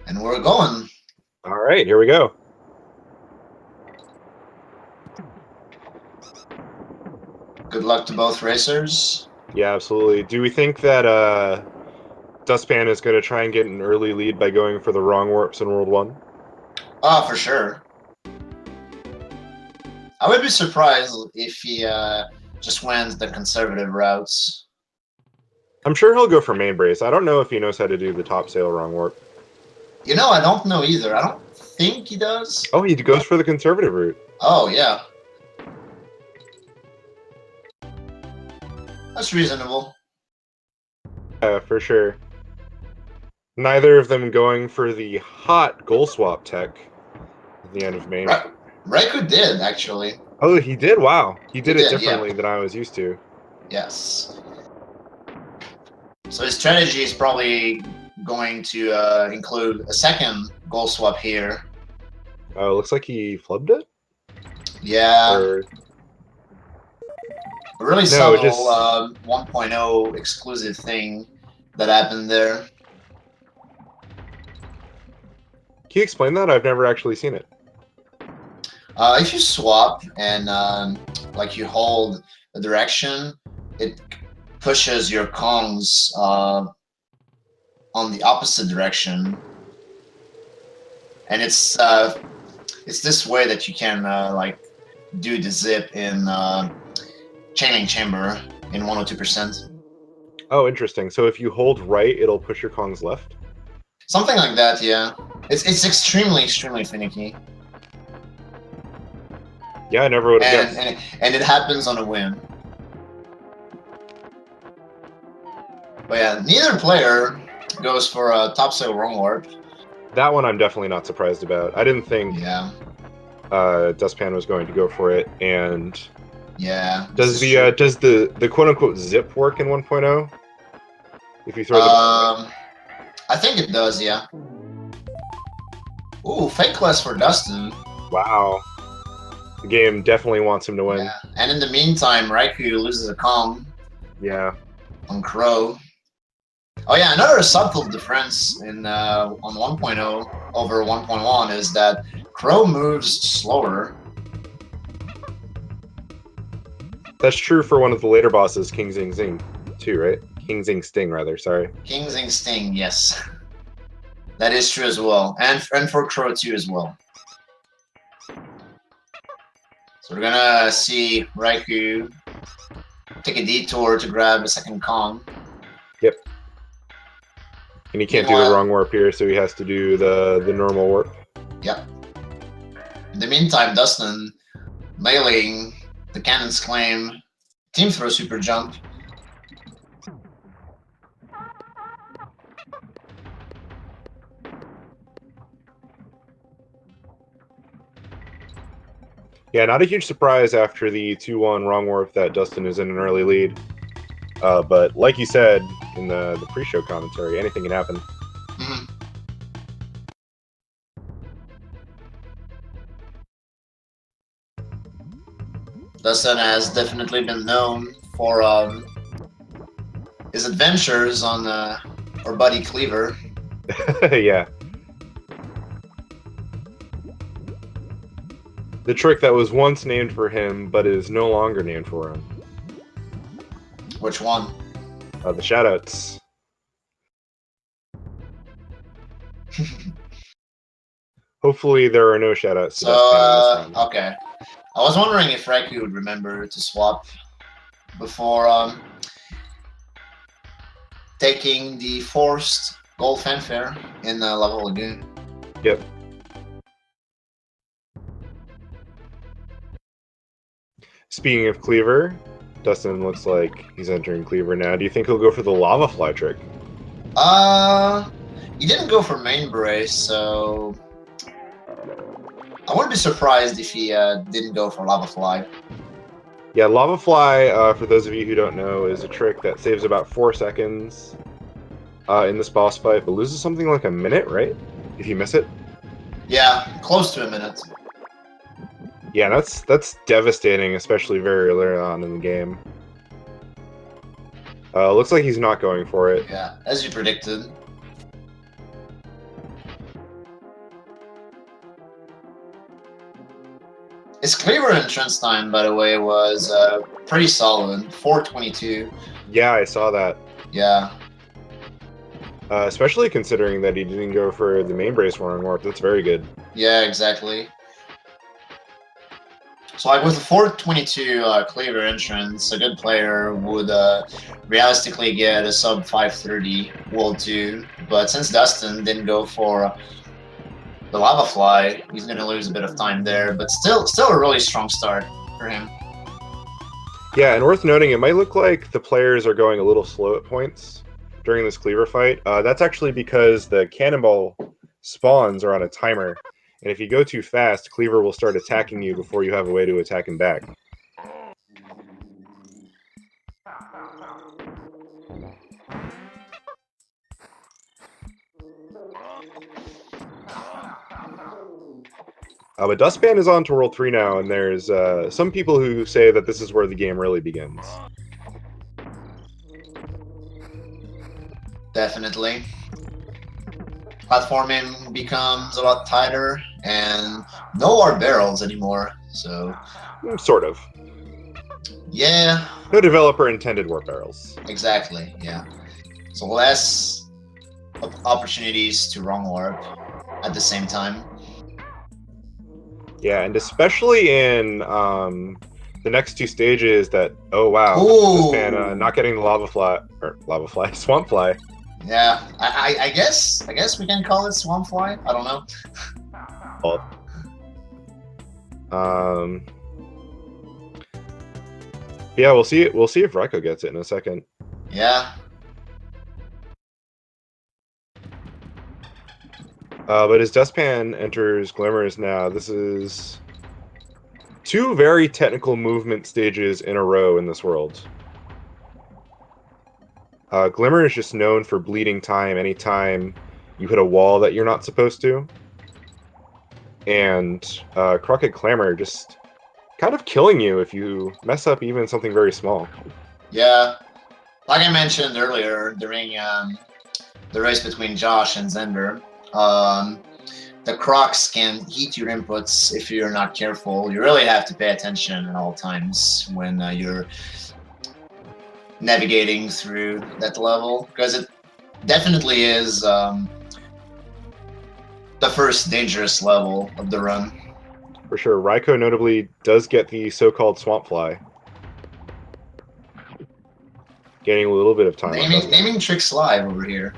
And we're going. All right, here we go. Good luck to both racers. Yeah, absolutely. Do we think that DustPan is going to try and get an early lead by going for the wrong warps in World 1? Oh, for sure. I would be surprised if he just went the conservative routes. I'm sure he'll go for main brace. I don't know if he knows how to do the top sail wrong warp. You know, I don't know either. I don't think he does. Oh, he goes for the conservative route. Oh, yeah. That's reasonable. Yeah, for sure. Neither of them going for the hot goal swap tech at the end of main. Raikou did, actually. Oh, he did? Wow. He did it did, differently yeah. than I was used to. Yes. So his strategy is probably going to include a second goal swap here. Oh, looks like he flubbed it? Yeah. Or... A really No, subtle just... 1.0 exclusive thing that happened there. Can you explain that? I've never actually seen it. If you swap and like you hold a direction, it pushes your Kongs on the opposite direction, and it's this way that you can like do the zip in chaining chamber in 102%. Oh, interesting. So if you hold right, it'll push your Kongs left? Something like that, yeah. It's extremely finicky. Yeah, I never would have guessed. And it happens on a whim. But yeah, neither player goes for a topsail wrong warp. That one I'm definitely not surprised about. I didn't think DustPan was going to go for it. And yeah, does the quote unquote zip work in 1.0? If you throw the I think it does, yeah. Ooh, fake class for Dustin. Wow. The game definitely wants him to win. Yeah. And in the meantime, Raikou loses a Kong. Yeah. On Crow. Oh yeah, another subtle difference in on 1.0 over 1.1 is that Crow moves slower. That's true for one of the later bosses, King Zing Zing, too, right? King Zing Sting, rather, sorry. King Zing Sting, yes. That is true as well. And for Crow 2 as well. So we're gonna see Raikou take a detour to grab a second Kong. Yep. And he can't do the wrong warp here, so he has to do the normal warp. Yep. In the meantime, Dustin meleeing the Cannon's Claim Team Throw Super Jump. Yeah, not a huge surprise after the 2-1 wrong warp that Dustin is in an early lead. But like you said in the pre-show commentary, anything can happen. Mm-hmm. Dustin has definitely been known for his adventures on our buddy Cleaver. Yeah. The trick that was once named for him, but is no longer named for him. Which one? The shoutouts. Hopefully there are no shoutouts to DustPan this time. Okay. I was wondering if Raikou would remember to swap before taking the forced gold fanfare in Lava Lagoon. Yep. Speaking of Cleaver, Dustin looks like he's entering Cleaver now. Do you think he'll go for the Lava Fly trick? He didn't go for main brace, so I wouldn't be surprised if he didn't go for Lava Fly. Yeah, Lava Fly, for those of you who don't know, is a trick that saves about 4 seconds in this boss fight, but loses something like a minute, right? If you miss it? Yeah, close to a minute. Yeah, that's devastating, especially very early on in the game. Looks like he's not going for it. Yeah, as you predicted. His cleaver entrance time, by the way, was pretty solid. 4:22. Yeah, I saw that. Yeah. Especially considering that he didn't go for the main brace wrong warp. That's very good. Yeah, exactly. So like with the 4:22 cleaver entrance, a good player would realistically get a sub 5:30 World 2. But since Dustin didn't go for the Lava Fly, he's going to lose a bit of time there. But still a really strong start for him. Yeah, and worth noting, it might look like the players are going a little slow at points during this cleaver fight. That's actually because the cannonball spawns are on a timer. And if you go too fast, Cleaver will start attacking you before you have a way to attack him back. But DustPan is on to World 3 now, and there's some people who say that this is where the game really begins. Definitely. Platforming becomes a lot tighter, and no war barrels anymore, so... Sort of. Yeah. No developer intended warp barrels. Exactly, yeah. So less opportunities to wrong warp at the same time. Yeah, and especially in the next two stages that, oh wow, DustPan not getting the swamp fly. Yeah, I guess we can call it swamp fly. I don't know. Yeah, we'll see. We'll see if Raiko gets it in a second. Yeah. But as DustPan enters Glimmers now, this is two very technical movement stages in a row in this world. Glimmer is just known for bleeding time anytime you hit a wall that you're not supposed to. And Crooked Clamor just kind of killing you if you mess up even something very small. Yeah. Like I mentioned earlier during the race between Josh and Zender, the Crocs can eat your inputs if you're not careful. You really have to pay attention at all times when you're navigating through that level, because it definitely is the first dangerous level of the run. For sure. Raiko notably does get the so-called swamp fly. Gaining a little bit of time. Naming tricks live over here.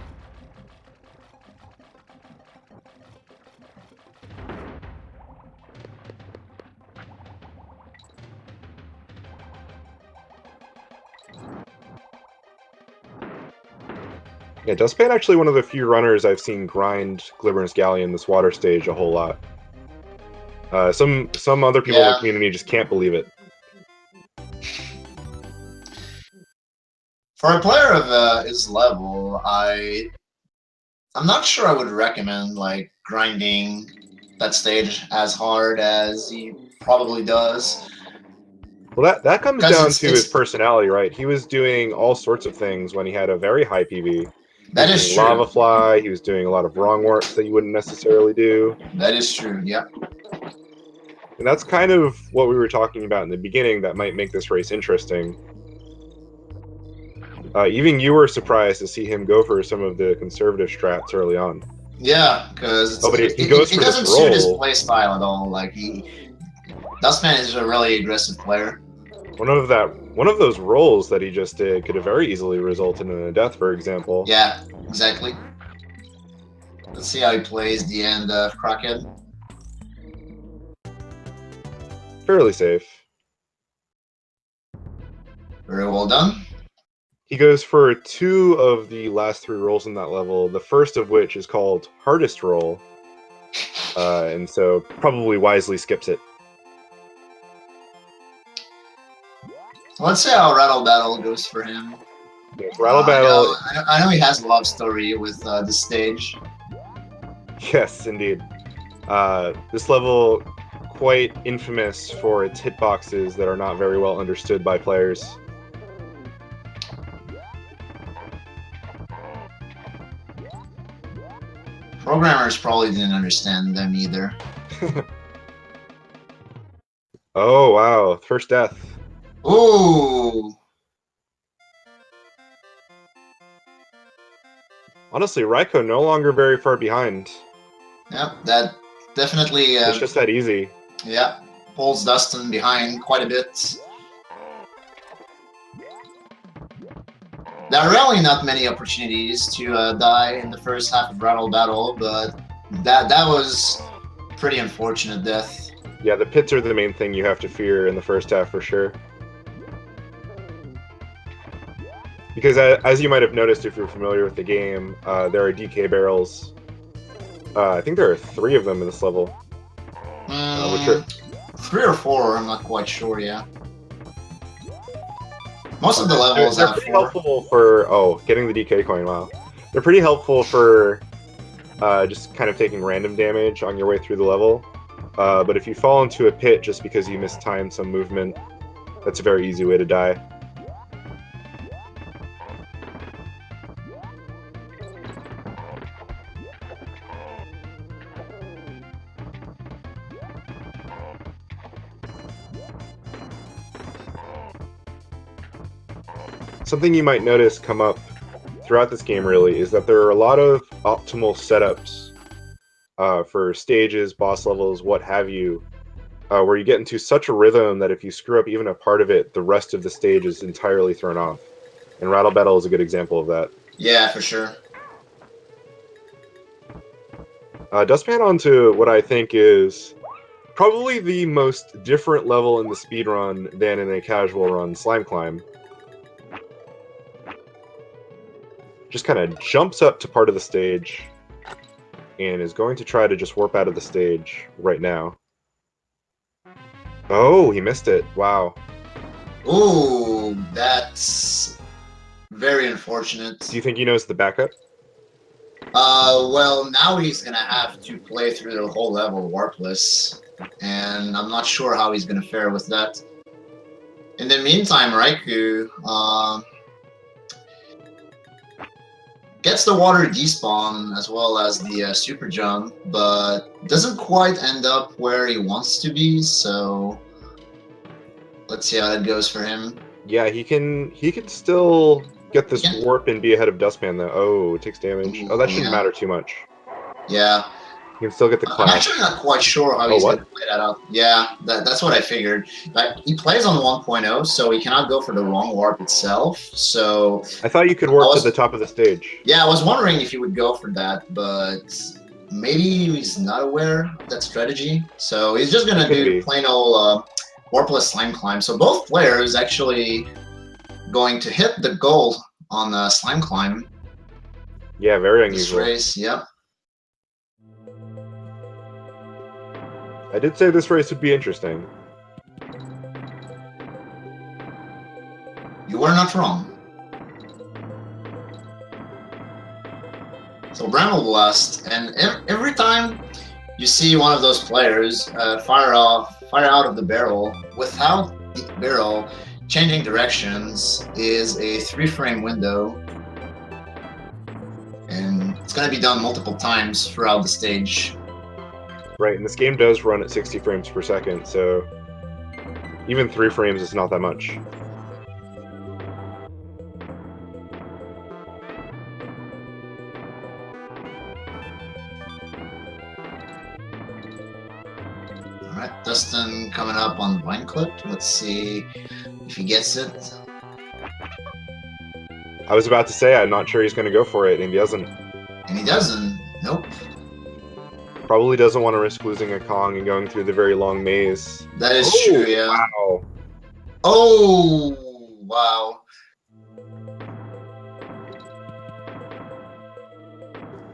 Yeah, DustPan actually one of the few runners I've seen grind Glimmer's Galleon this water stage a whole lot. Some other people in the community just can't believe it. For a player of his level, I'm not sure I would recommend like grinding that stage as hard as he probably does. Well, that comes down to his personality, right? He was doing all sorts of things when he had a very high PV. That is true. Lava Fly, he was doing a lot of wrong warps that you wouldn't necessarily do. That is true, yep. And that's kind of what we were talking about in the beginning that might make this race interesting. Even you were surprised to see him go for some of the conservative strats early on. Yeah, because he goes for it doesn't this suit roll. his playstyle at all. Like DustPan is a really aggressive player. One of those rolls that he just did could have very easily resulted in a death, for example. Yeah, exactly. Let's see how he plays the end of Crockett. Fairly safe. Very well done. He goes for two of the last three rolls in that level, the first of which is called Hardest Roll, and so probably wisely skips it. Let's see how Rattle Battle goes for him. Yes, Rattle Battle. I know he has a love story with this stage. Yes, indeed. This level, quite infamous for its hitboxes that are not very well understood by players. Programmers probably didn't understand them either. Oh, wow. First death. Ooh. Honestly, Raikou no longer very far behind. Yep, that definitely, It's just that easy. yeah, pulls Dustin behind quite a bit. There are really not many opportunities to die in the first half of Rattle Battle, but that was pretty unfortunate death. Yeah, the pits are the main thing you have to fear in the first half for sure. Because as you might have noticed if you're familiar with the game, there are DK barrels. I think there are 3 of them in this level. Which are 3 or 4, I'm not quite sure, yeah. Most of the levels they're have pretty 4. helpful for getting the DK coin. Wow, they're pretty helpful for just kind of taking random damage on your way through the level. But if you fall into a pit just because you mistimed some movement, that's a very easy way to die. Something you might notice come up throughout this game really is that there are a lot of optimal setups for stages, boss levels, what have you, where you get into such a rhythm that if you screw up even a part of it, the rest of the stage is entirely thrown off. And Rattle Battle is a good example of that. Yeah, for sure. DustPan onto what I think is probably the most different level in the speedrun than in a casual run, Slime Climb. Just kind of jumps up to part of the stage and is going to try to just warp out of the stage right now. Oh, he missed it. Wow. Ooh, that's very unfortunate. Do you think he knows the backup? Well, now he's gonna have to play through the whole level warpless, and I'm not sure how he's gonna fare with that. In the meantime, Raikou gets the water despawn as well as the super jump, but doesn't quite end up where he wants to be, so let's see how that goes for him. Yeah, he can still get this warp and be ahead of Dustpan though. Oh, it takes damage. Ooh, Oh, that shouldn't yeah. matter too much. Yeah. He can still get the I'm clash. actually not quite sure how he's going to play that out. Yeah, that's what I figured. Like, he plays on 1.0, so he cannot go for the wrong warp itself. So I thought you could warp to the top of the stage. Yeah, I was wondering if he would go for that, but maybe he's not aware of that strategy. So he's just going to do plain old warpless slime climb. So both players actually going to hit the goal on the slime climb. Yeah, very unusual. This race, yep. I did say this race would be interesting. You were not wrong. So Bramble Blast, and every time you see one of those players fire out of the barrel without the barrel changing directions is a 3-frame window, and it's going to be done multiple times throughout the stage. Right, and this game does run at 60 frames per second, so even 3 frames is not that much. Alright, Dustin coming up on Vine Clip. Let's see if he gets it. I was about to say, I'm not sure he's going to go for it, and he doesn't. And he doesn't. Nope. Probably doesn't want to risk losing a Kong and going through the very long maze. That is true, yeah. Wow. Oh, wow.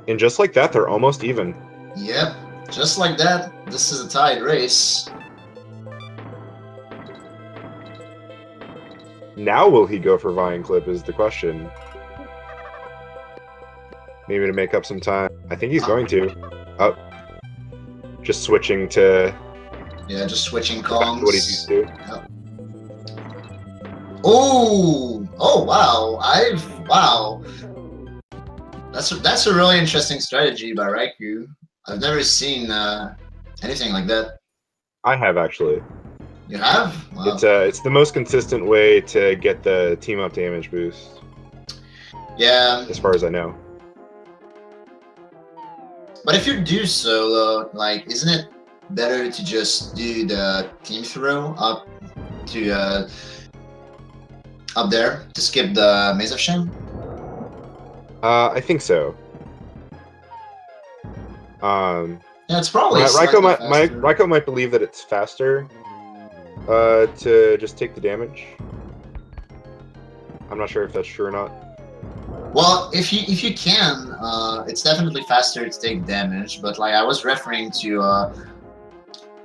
And just like that, they're almost even. Yep. Just like that, this is a tied race. Now will he go for Vine Clip is the question. Maybe to make up some time. I think he's going to. Oh. Just switching to... Yeah, just switching Kongs. What he's used to. Yep. Oh! Oh, wow. Wow. That's a really interesting strategy by Raikou. I've never seen anything like that. I have, actually. You have? Wow. It's the most consistent way to get the team up damage boost, Yeah. as far as I know. But if you do solo, like, isn't it better to just do the team throw up to up there to skip the Maze of Shame? I think so. Yeah, it's probably slightly faster. Raiko might believe that it's faster to just take the damage. I'm not sure if that's true or not. Well, if you can, it's definitely faster to take damage. But like I was referring to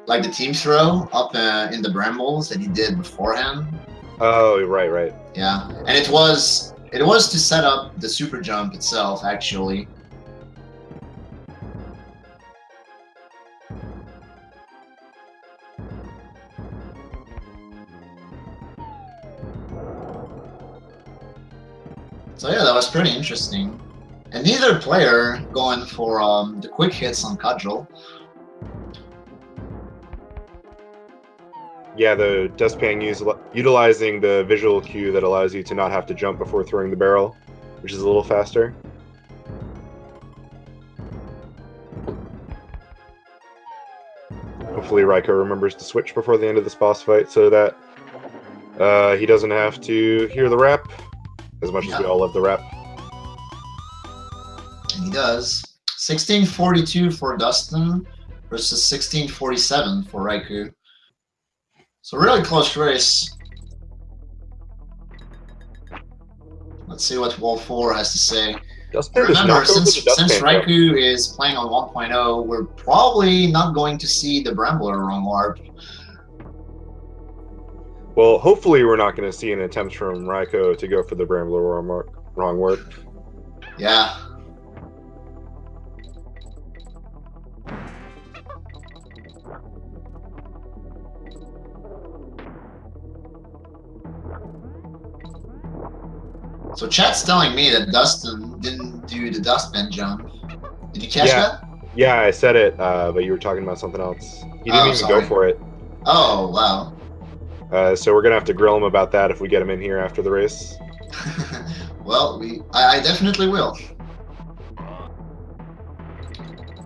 like the team throw up in the brambles that he did beforehand. Oh, right. Yeah, and it was to set up the super jump itself actually. So yeah, that was pretty interesting. And neither player going for the quick hits on Cudgel. Yeah, the Dustpan utilizing the visual cue that allows you to not have to jump before throwing the barrel, which is a little faster. Hopefully Raiko remembers to switch before the end of this boss fight so that he doesn't have to hear the rap, as much as we all love the rap. And he does. 1642 for Dustin versus 1647 for Raikou. So really close race. Let's see what Wall 4 has to say. Remember, since Raikou is playing on 1.0, we're probably not going to see the Brambler wrong warp. Well, hopefully we're not going to see an attempt from Raiko to go for the Brambler wrong warp. Yeah. So chat's telling me that Dustin didn't do the dustpan jump. Did you catch that? Yeah, I said it, but you were talking about something else. He didn't even go for it. Oh, wow. So we're going to have to grill him about that if we get him in here after the race. Well, I definitely will.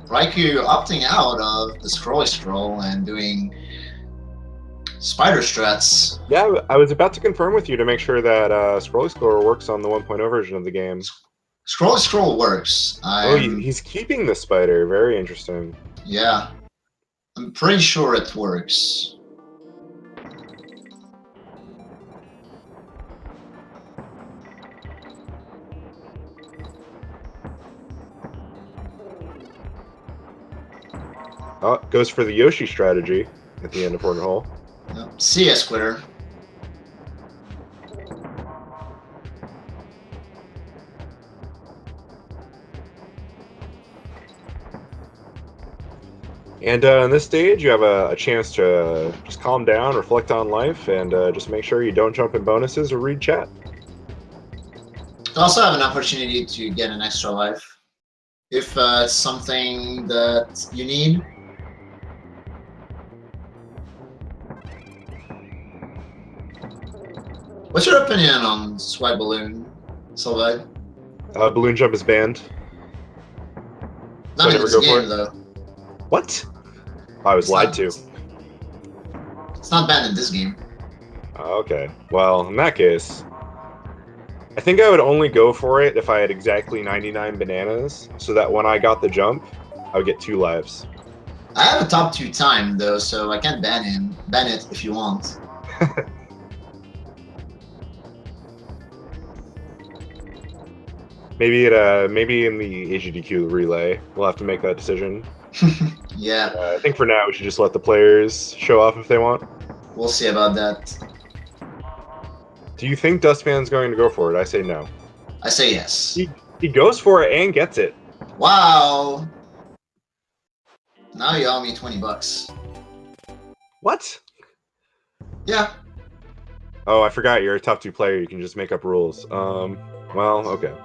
Raikou opting out of the scroll and doing spider strats. Yeah, I was about to confirm with you to make sure that Scroll works on the 1.0 version of the game. Scroll works. He's keeping the spider. Very interesting. Yeah. I'm pretty sure it works. Oh, goes for the Yoshi strategy at the end of Hornet Hole. Yep. See ya, Squitter. And in this stage, you have a chance to just calm down, reflect on life, and just make sure you don't jump in bonuses or read chat. You also have an opportunity to get an extra life if it's something that you need. What's your opinion on Swipe Balloon, Sylvain? Balloon jump is banned. Not in this game, though. What? I was lied to. It's not banned in this game. Okay. Well, in that case, I think I would only go for it if I had exactly 99 bananas, so that when I got the jump, I would get 2 lives. I have a top 2 time, though, so I can't ban it if you want. Maybe in the AGDQ relay, we'll have to make that decision. Yeah. I think for now we should just let the players show off if they want. We'll see about that. Do you think Dustpan's going to go for it? I say no. I say yes. He goes for it and gets it. Wow. Now you owe me 20 bucks. What? Yeah. Oh, I forgot you're a top 2 player. You can just make up rules. Well, okay.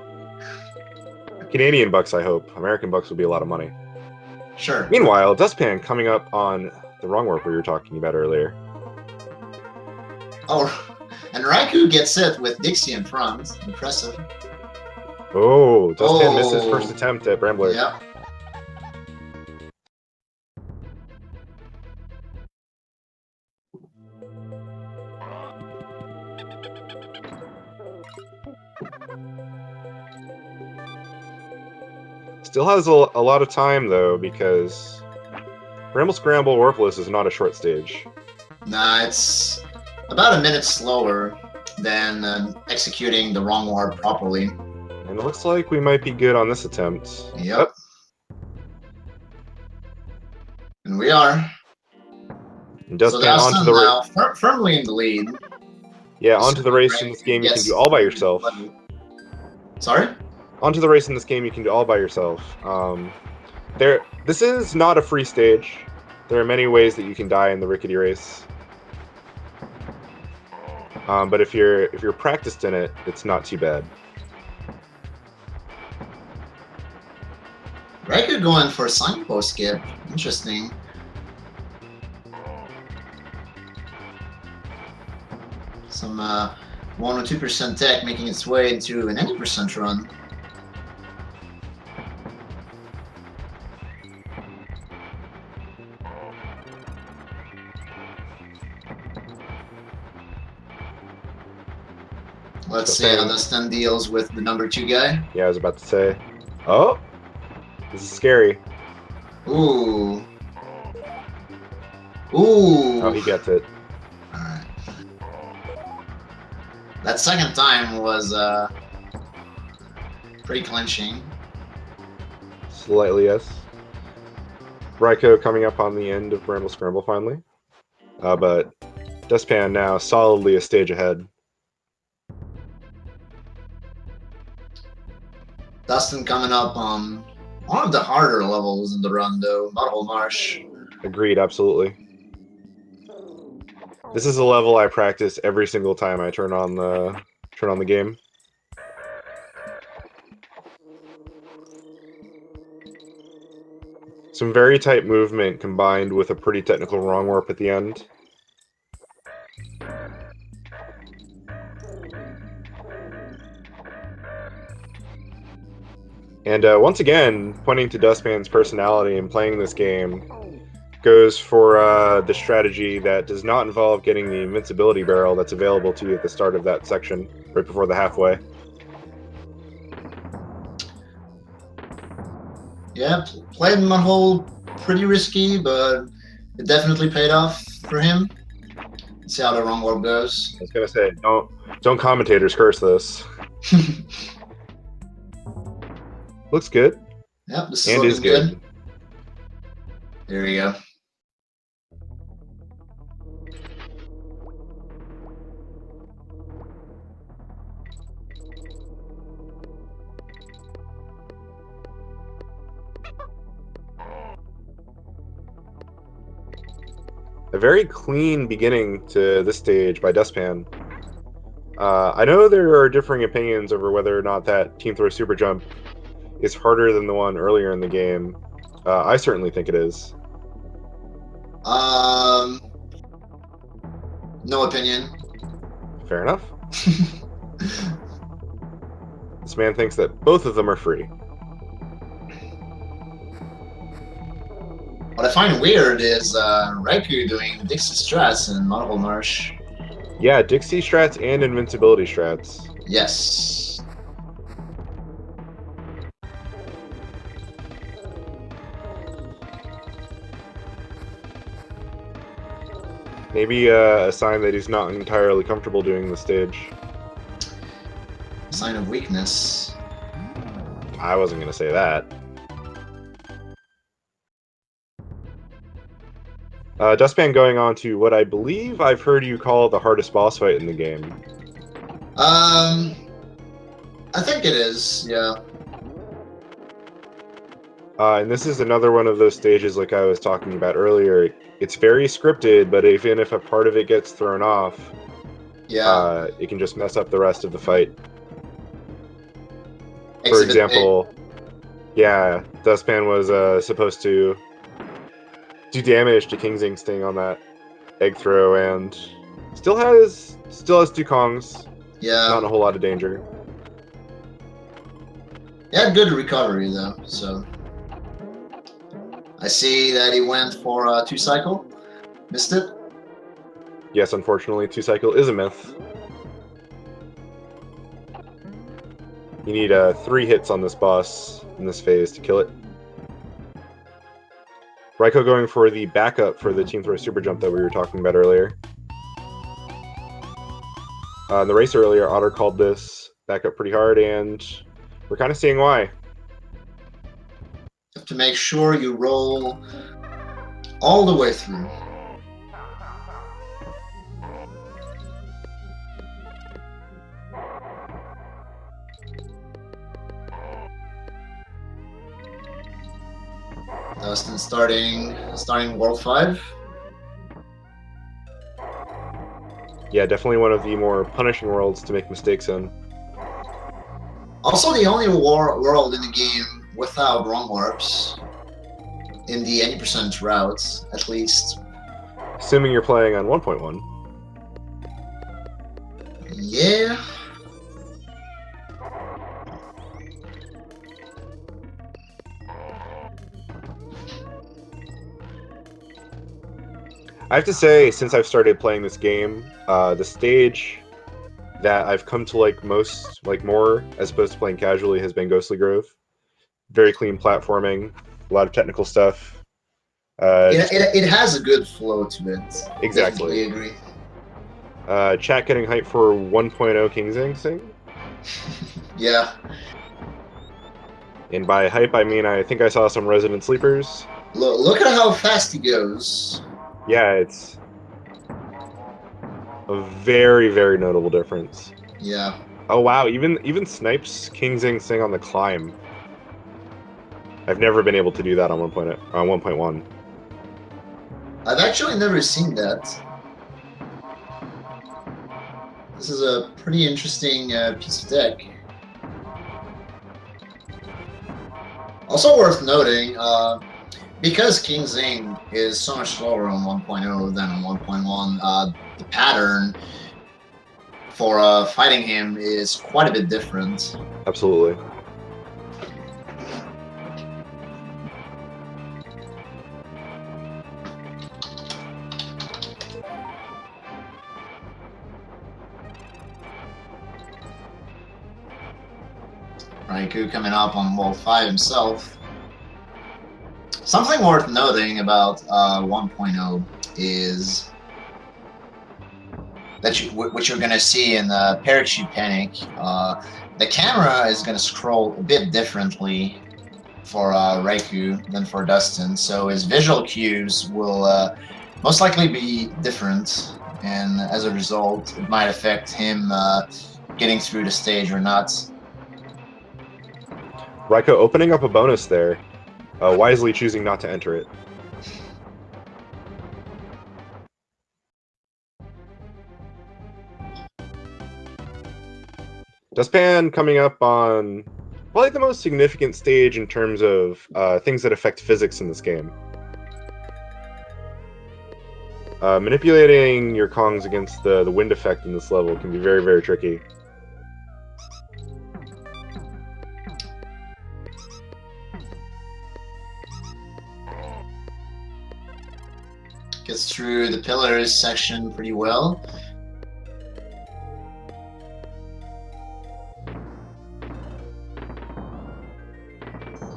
Canadian bucks, I hope. American bucks will be a lot of money. Sure. Meanwhile, Dustpan coming up on the wrong warp we were talking about earlier. Oh, and Raikou gets it with Dixie in front. Impressive. Oh, DustPan missed his Oh, first attempt at Brambler. yeah. Still has a lot of time, though, because Bramble Scramble Warpless is not a short stage. Nah, it's about a minute slower than executing the wrong warp properly. And it looks like we might be good on this attempt. Yep. And we are. And So DustPan onto Dustin the now firmly in the lead. Yeah, onto the race in this game you can do all by yourself. Sorry? Onto the race in this game you can do all by yourself. This is not a free stage. There are many ways that you can die in the rickety race. But if you're practiced in it, it's not too bad. Raikou going for a signpost skip. Interesting. Some 1 or 2% tech making its way into an 80% run. Let's see how Dustin deals with the number 2 guy. Yeah, I was about to say. Oh! This is scary. Ooh. Ooh. Oh, he gets it. Alright. That second time was pretty clinching. Slightly, yes. Raikou coming up on the end of Bramble Scramble finally. But DustPan now solidly a stage ahead. Dustin coming up on one of the harder levels in the run, though. Butthole Marsh. Agreed, absolutely. This is a level I practice every single time I turn on the game. Some very tight movement combined with a pretty technical wrong warp at the end. And once again, pointing to DustPan's personality in playing this game, goes for the strategy that does not involve getting the invincibility barrel that's available to you at the start of that section, right before the halfway. Yeah, played Mudhole pretty risky, but it definitely paid off for him. Let's see how the wrong warp goes. I was gonna say, don't commentators curse this. Looks good. Yep, this is and looking is good. There we go. A very clean beginning to this stage by DustPan. I know there are differing opinions over whether or not that team throw super jump is harder than the one earlier in the game. I certainly think it is. No opinion. Fair enough. This man thinks that both of them are free. What I find weird is Raikou doing Dixie strats in Mudhole Marsh. Yeah, Dixie strats and invincibility strats. Yes. Maybe a sign that he's not entirely comfortable doing the stage. Sign of weakness. I wasn't going to say that. DustPan going on to what I believe I've heard you call the hardest boss fight in the game. I think it is, yeah. And this is another one of those stages like I was talking about earlier. It's very scripted, but even if a part of it gets thrown off, Yeah. it can just mess up the rest of the fight. For example, yeah, DustPan was supposed to do damage to King's Sting on that egg throw, and Still has two Kongs. Yeah. Not in a whole lot of danger. He had good recovery though, so I see that he went for a 2-cycle. Missed it. Yes, unfortunately, 2-cycle is a myth. You need 3 hits on this boss in this phase to kill it. Raikou going for the backup for the Team Throw Super Jump that we were talking about earlier. In the race earlier, Otter called this backup pretty hard, and we're kind of seeing why. You have to make sure you roll all the way through. Dustin starting World 5. Yeah, definitely one of the more punishing worlds to make mistakes in. Also the only world in the game without wrong warps. In the 80% routes, at least. Assuming you're playing on 1.1. Yeah. I have to say, since I've started playing this game, the stage that I've come to like more, as opposed to playing casually, has been Ghostly Grove. Very clean platforming, a lot of technical stuff. It has a good flow to it. Exactly. Definitely agree. Chat getting hyped for 1.0 King Sing. Yeah. And by hype, I mean I think I saw some Resident Sleepers. Look at how fast he goes. Yeah, it's a very, very notable difference. Yeah. Oh wow, even Snipes King Sing on the climb. I've never been able to do that on 1.1. I've actually never seen that. This is a pretty interesting piece of tech. Also worth noting, because King Zing is so much slower on 1.0 than on 1.1, the pattern for fighting him is quite a bit different. Absolutely. Raikou coming up on World 5 himself. Something worth noting about 1.0 is that what you're going to see in Parachute Panic. The camera is going to scroll a bit differently for Raikou than for Dustin, so his visual cues will most likely be different, and as a result, it might affect him getting through the stage or not. Raikou opening up a bonus there, wisely choosing not to enter it. DustPan coming up on probably the most significant stage in terms of things that affect physics in this game. Manipulating your Kongs against the wind effect in this level can be very, very tricky. Gets through the pillars section pretty well.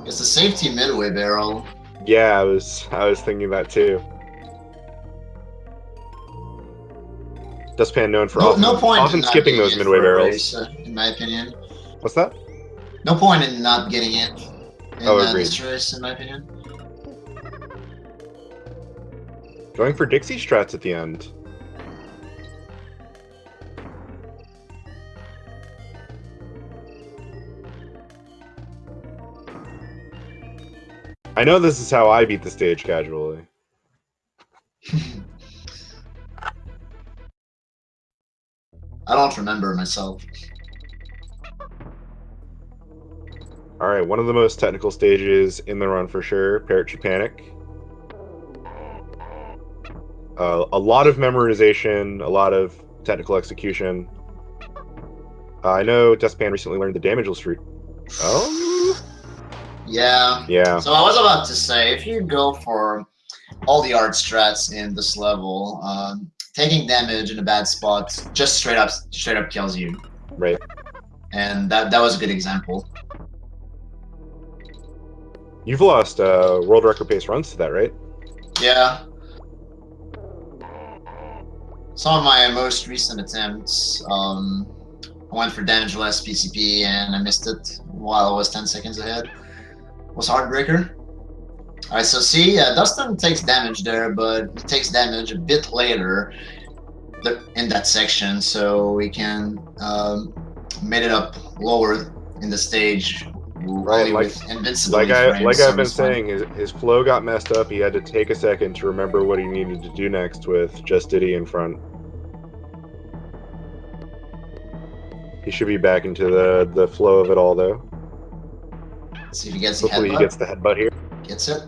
It's a safety midway barrel. Yeah, I was thinking that too. DustPan known for often skipping those midway barrels. In my opinion. What's that? No point in not getting it in agreed. this race, in my opinion. Going for Dixie strats at the end. I know this is how I beat the stage casually. I don't remember myself. Alright, one of the most technical stages in the run for sure, Parachute Panic. A lot of memorization, a lot of technical execution. I know DustPan recently learned the damageless route. Oh? Yeah. Yeah. So I was about to say, if you go for all the art strats in this level, taking damage in a bad spot just straight up kills you. Right. And that was a good example. You've lost world record pace runs to that, right? Yeah. Some of my most recent attempts, I went for damageless PCP and I missed it while I was 10 seconds ahead. It was Heartbreaker. Alright, so see, Dustin takes damage there, but he takes damage a bit later in that section, so we can made it up lower in the stage, Right, only with invincibility like frames, I've so been it's fine. saying, his flow got messed up. He had to take a second to remember what he needed to do next with Just Diddy in front. He should be back into the flow of it all, though. Let's see if he gets the Hopefully he headbutt. gets the headbutt here. Gets it.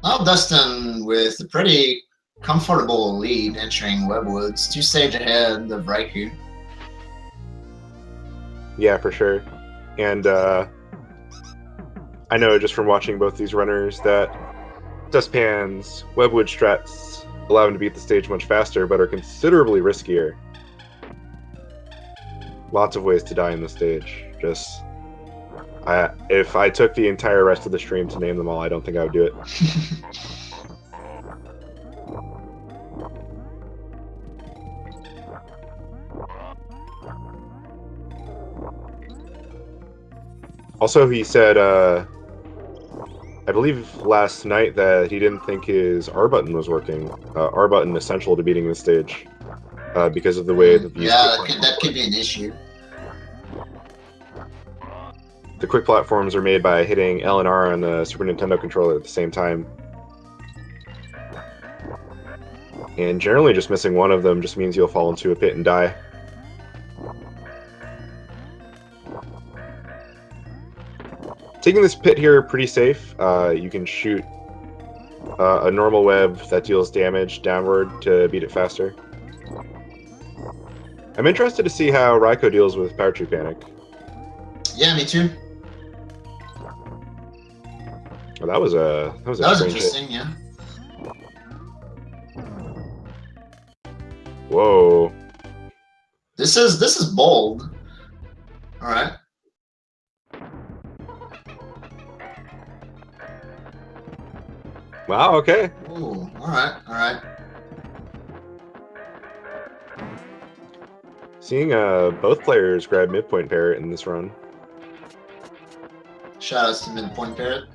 Now Dustin with a pretty comfortable lead entering Webwoods, 2 stage ahead of Raikou. Yeah, for sure. And I know just from watching both these runners that Dustpan's Webwood strats allow him to beat the stage much faster, but are considerably riskier. Lots of ways to die in the stage. Just, if I took the entire rest of the stream to name them all, I don't think I would do it. Also, he said, I believe last night that he didn't think his R button was working. R button essential to beating the stage because of the way that these that could be an issue. The quick platforms are made by hitting L and R on the Super Nintendo controller at the same time. And generally just missing one of them just means you'll fall into a pit and die. Taking this pit here pretty safe. You can shoot a normal web that deals damage downward to beat it faster. I'm interested to see how Raikou deals with Power Tree Panic. Yeah, me too. Well, that was interesting, yeah. Whoa. This is bold. All right. Wow, okay. Ooh, all right, all right. Seeing both players grab midpoint parrot in this run. Shoutouts to midpoint parrot.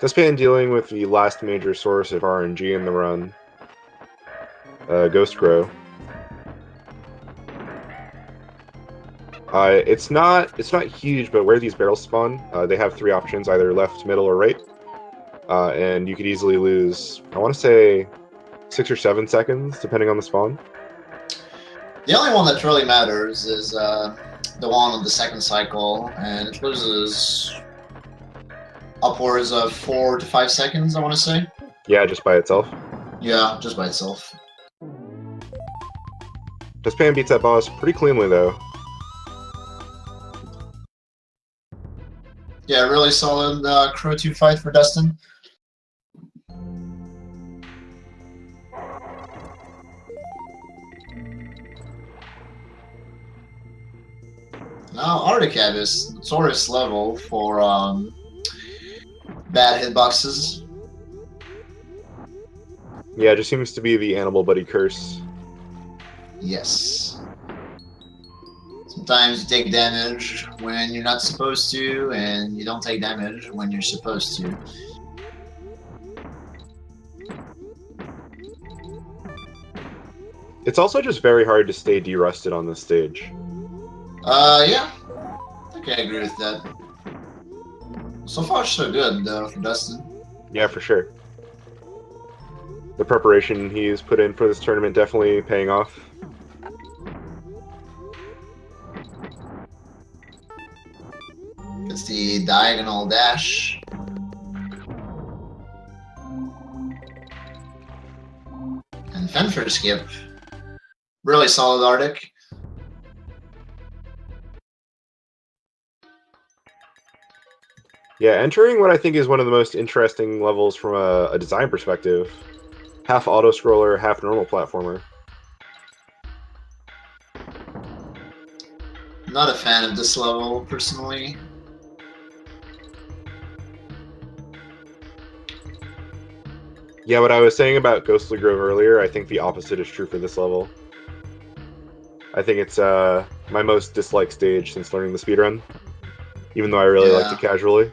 DustPan dealing with the last major source of RNG in the run. Ghost Grow. It's not huge, but where these barrels spawn, they have 3 options, either left, middle, or right. And you could easily lose, I want to say, 6 or 7 seconds, depending on the spawn. The only one that really matters is the one on the second cycle, and it loses upwards of 4 to 5 seconds, I want to say. Yeah, just by itself. Yeah, just by itself. DustPan beats that boss pretty cleanly, though. Yeah, really solid Crow 2 fight for Dustin. Now, Articab is notorious level for bad hitboxes. Yeah, it just seems to be the Animal Buddy curse. Yes. Sometimes you take damage when you're not supposed to, and you don't take damage when you're supposed to. It's also just very hard to stay derusted on this stage. Yeah. Okay, I agree with that. So far, so good, though, for Dustin. Yeah, for sure. The preparation he's put in for this tournament definitely paying off. It's the diagonal dash. And Fenfer skip. Really solid Arctic. Yeah, entering what I think is one of the most interesting levels from a design perspective. Half auto-scroller, half normal platformer. Not a fan of this level, personally. Yeah, what I was saying about Ghostly Grove earlier, I think the opposite is true for this level. I think it's my most disliked stage since learning the speedrun, even though I really liked it casually.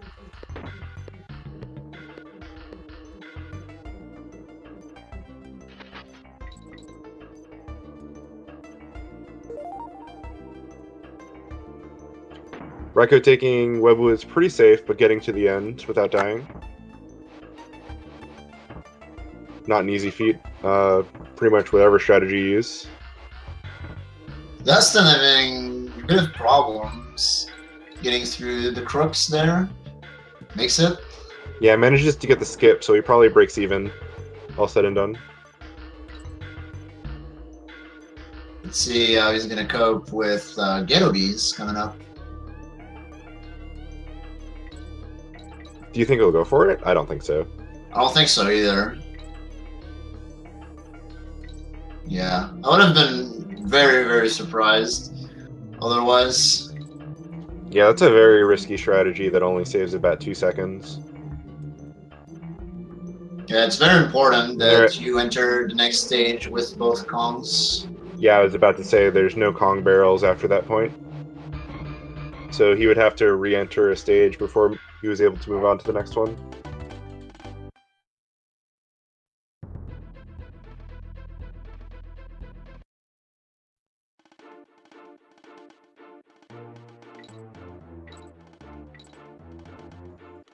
Raikou taking Webu is pretty safe, but getting to the end without dying. Not an easy feat. Pretty much whatever strategy you use. Dustin having a bit of problems getting through the crooks there. Makes it. Yeah, manages to get the skip, so he probably breaks even. All said and done. Let's see how he's going to cope with Ghetto Bees coming up. Do you think he'll go for it? I don't think so. I don't think so either. Yeah, I would have been very, very surprised otherwise. Yeah, that's a very risky strategy that only saves about 2 seconds. Yeah, it's very important that you enter the next stage with both Kongs. Yeah, I was about to say there's no Kong barrels after that point. So he would have to re-enter a stage before he was able to move on to the next one.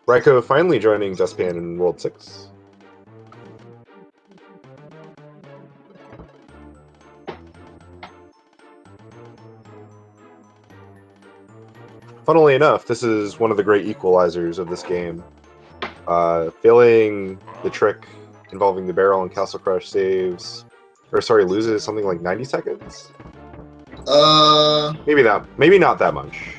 Raikou finally joining DustPan in World 6. Funnily enough, this is one of the great equalizers of this game. Failing the trick involving the barrel and Castle Crush loses something like 90 seconds? Maybe not that much.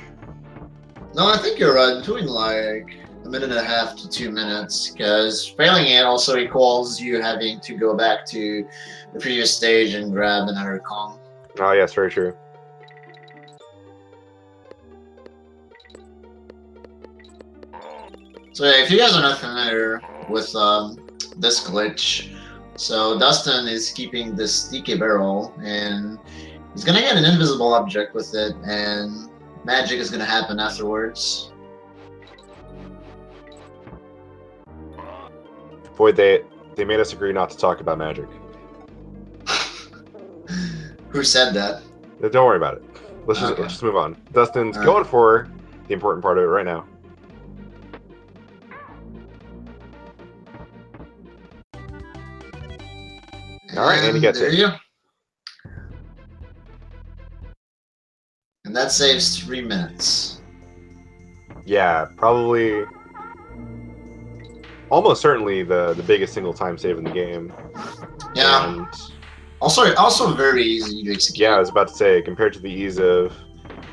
No, I think you're right. Doing like a minute and a half to 2 minutes, because failing it also equals you having to go back to the previous stage and grab another Kong. Oh, yes, very true. So yeah, if you guys are not familiar with this glitch, so Dustin is keeping this DK barrel, and he's gonna get an invisible object with it, and magic is gonna happen afterwards. Boy, they made us agree not to talk about magic. Who said that? Don't worry about it. Let's just move on. Dustin's going for the important part of it right now. All right, and he gets it. And that saves 3 minutes. Yeah, probably, almost certainly the biggest single time save in the game. Yeah. And also very easy to execute. Yeah, I was about to say, compared to the ease of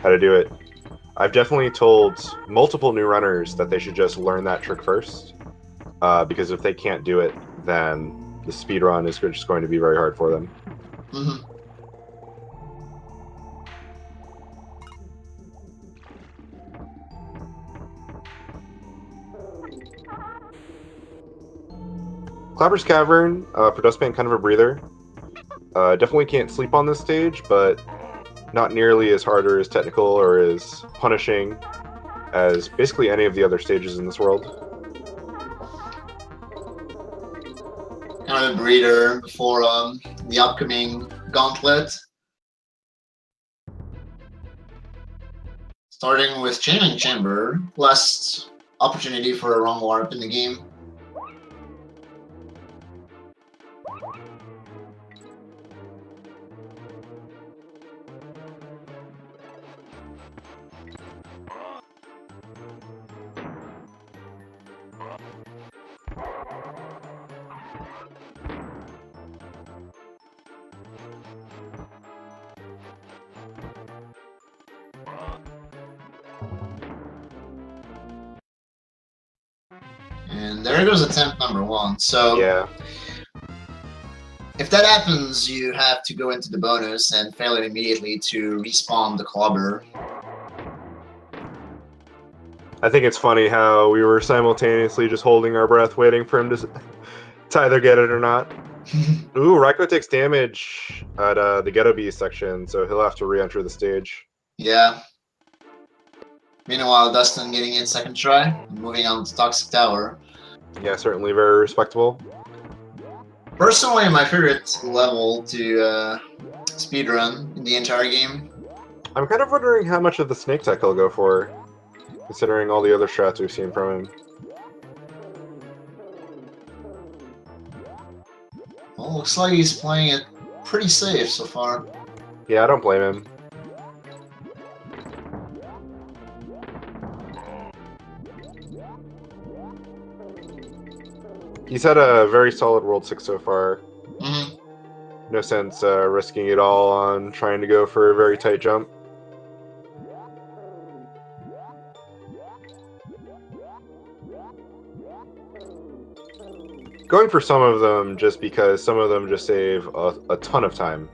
how to do it, I've definitely told multiple new runners that they should just learn that trick first, because if they can't do it, then the speed run is just going to be very hard for them. Mm-hmm. Clapper's Cavern, for Dustpan, kind of a breather. Definitely can't sleep on this stage, but not nearly as hard or as technical or as punishing as basically any of the other stages in this world. Kind of a breather before the upcoming gauntlet. Starting with Chaining Chamber, last opportunity for a wrong warp in the game. And there goes attempt number 1. So Yeah. if that happens, you have to go into the bonus and fail it immediately to respawn the clobber. I think it's funny how we were simultaneously just holding our breath, waiting for him to either get it or not. Ooh, Raiko takes damage at the Ghetto Beast section, so he'll have to re-enter the stage. Yeah. Meanwhile, Dustin getting it second try, moving on to Toxic Tower. Yeah, certainly very respectable. Personally, my favorite level to speedrun in the entire game. I'm kind of wondering how much of the snake tech he'll go for, considering all the other strats we've seen from him. Well, looks like he's playing it pretty safe so far. Yeah, I don't blame him. He's had a very solid World 6 so far. Mm-hmm. No sense risking it all on trying to go for a very tight jump. Going for some of them just because some of them just save a ton of time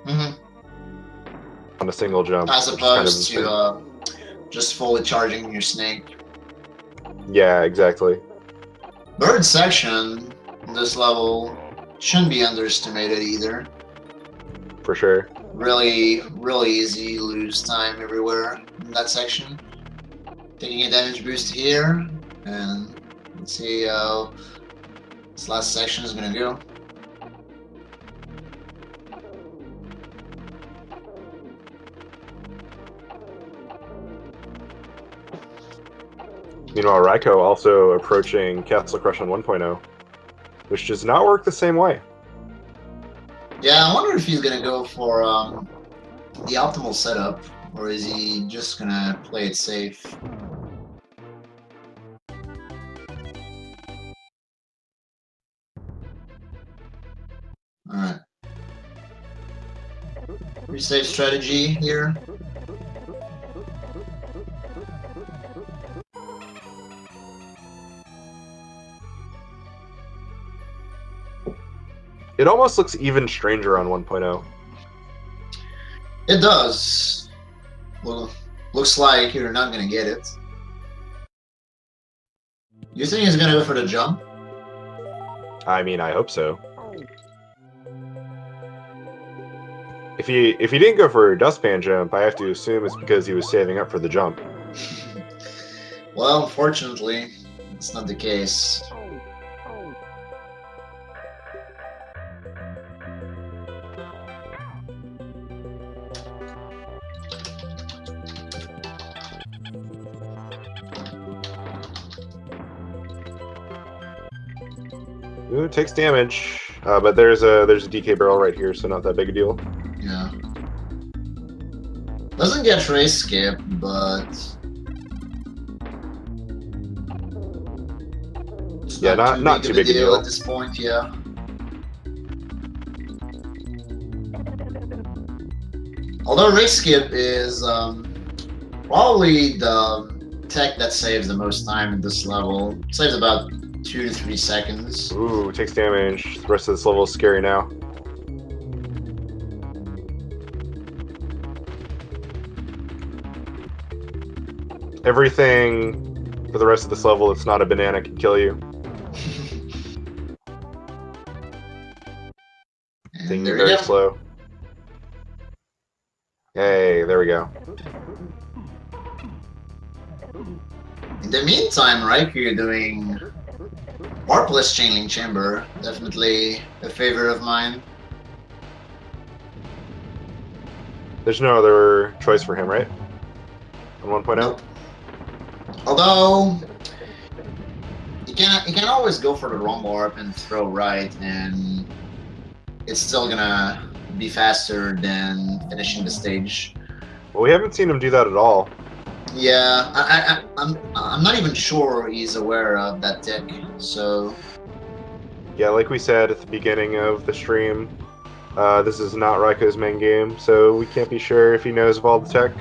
on a single jump. As which is kind of opposed to just fully charging your snake. Yeah, exactly. Bird section in this level shouldn't be underestimated either. For sure. Really, really easy lose time everywhere in that section. Taking a damage boost here, and let's see how this last section is gonna go. Meanwhile, Raiko also approaching Castle Crush on 1.0, which does not work the same way. Yeah, I wonder if he's gonna go for the optimal setup, or is he just gonna play it safe? Alright. Pretty safe strategy here. It almost looks even stranger on 1.0. It does. Well, looks like you're not gonna get it. You think he's gonna go for the jump? I mean, I hope so. If he didn't go for a dustpan jump, I have to assume it's because he was saving up for the jump. Well, unfortunately, it's not the case. Ooh, it takes damage, but there's a DK barrel right here, so not that big a deal. Yeah. Doesn't get race skip, but it's Yeah, not too big a deal at this point. Yeah. Although race skip is probably the tech that saves the most time in this level. It saves about 2 to 3 seconds. Ooh, takes damage. The rest of this level is scary now. Everything for the rest of this level that's not a banana can kill you. Taking it very slow. Hey, there we go. In the meantime, Raikou, you're doing warpless chainlink chamber. Definitely a favorite of mine. There's no other choice for him, right? On 1.0? Nope. Although you can always go for the wrong warp and throw right, and it's still gonna be faster than finishing the stage. Well, we haven't seen him do that at all. Yeah, I'm not even sure he's aware of that tech. So yeah, like we said at the beginning of the stream, this is not Raikou's main game, so we can't be sure if he knows of all the tech.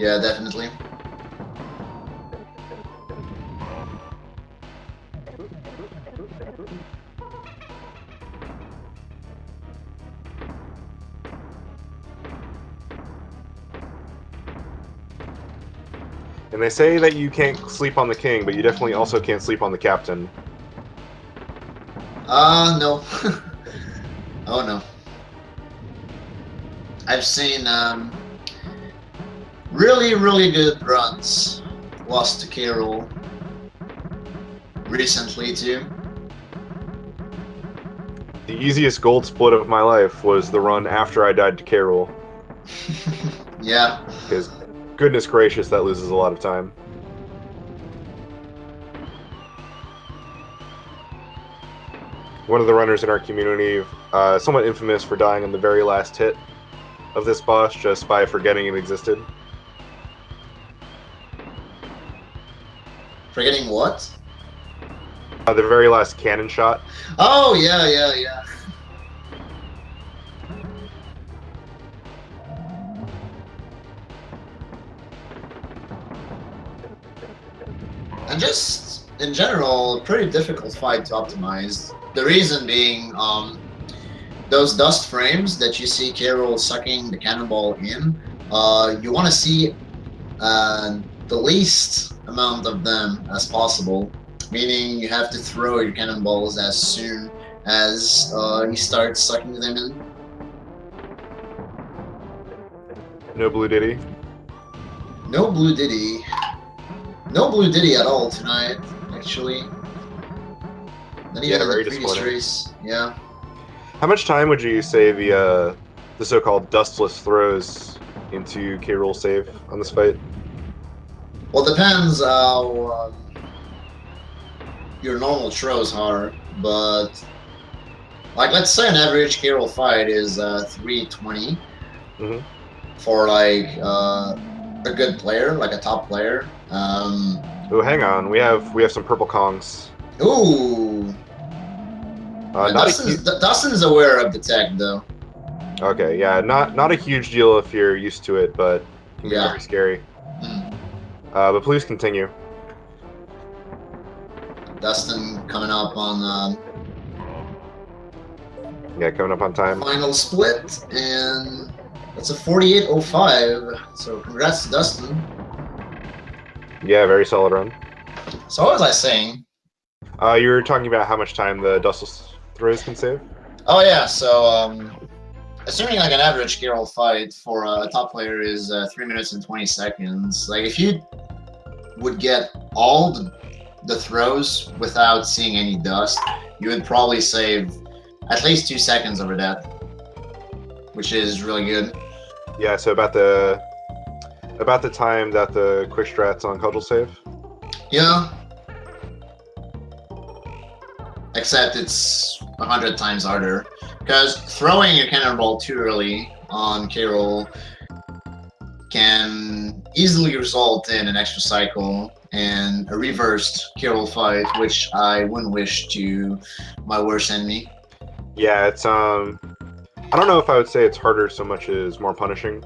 yeah, definitely. And they say that you can't sleep on the king, but you definitely also can't sleep on the captain. No. Oh no. I've seen really, really good runs lost to Carol recently too. The easiest gold split of my life was the run after I died to Carol. Yeah. Because, goodness gracious, that loses a lot of time. One of the runners in our community, somewhat infamous for dying on the very last hit of this boss just by forgetting it existed. Forgetting what? The very last cannon shot. Oh yeah, yeah, yeah. And just in general, pretty difficult fight to optimize. The reason being, those dust frames that you see Carol sucking the cannonball in, you want to see the least amount of them as possible. Meaning you have to throw your cannonballs as soon as you start sucking them in. No Blue Diddy. No Blue Diddy. No Blue Diddy at all tonight, actually. Not Yeah, even in the very previous disappointing. race. Yeah. How much time would you say the so-called dustless throws into K-roll save on this fight? Well, depends how your normal throws are, but like let's say an average Carol fight is 320 Mm-hmm. for like a good player, like a top player. Oh, hang on. We have some purple Kongs. Ooh, Not a huge. Dustin's aware of the tech though. Okay, yeah, not a huge deal if you're used to it, but can be Yeah. very scary. Mm. But please continue. Dustin coming up on Yeah, coming up on time. final split, and that's a 48:05. So congrats to Dustin. Yeah, very solid run. So what was I saying? You were talking about how much time the dustless throws can save. Oh yeah, so assuming like an average Carol fight for a top player is 3 minutes and 20 seconds. Like if you would get all the throws without seeing any dust, you would probably save at least 2 seconds over that, which is really good. Yeah, so about the time that the quick strats on Cudgel save. Yeah, except it's 100 times harder because throwing a cannonball too early on Carol can easily result in an extra cycle and a reversed Carol fight, which I wouldn't wish to my worst enemy. Yeah, it's I don't know if I would say it's harder so much as more punishing.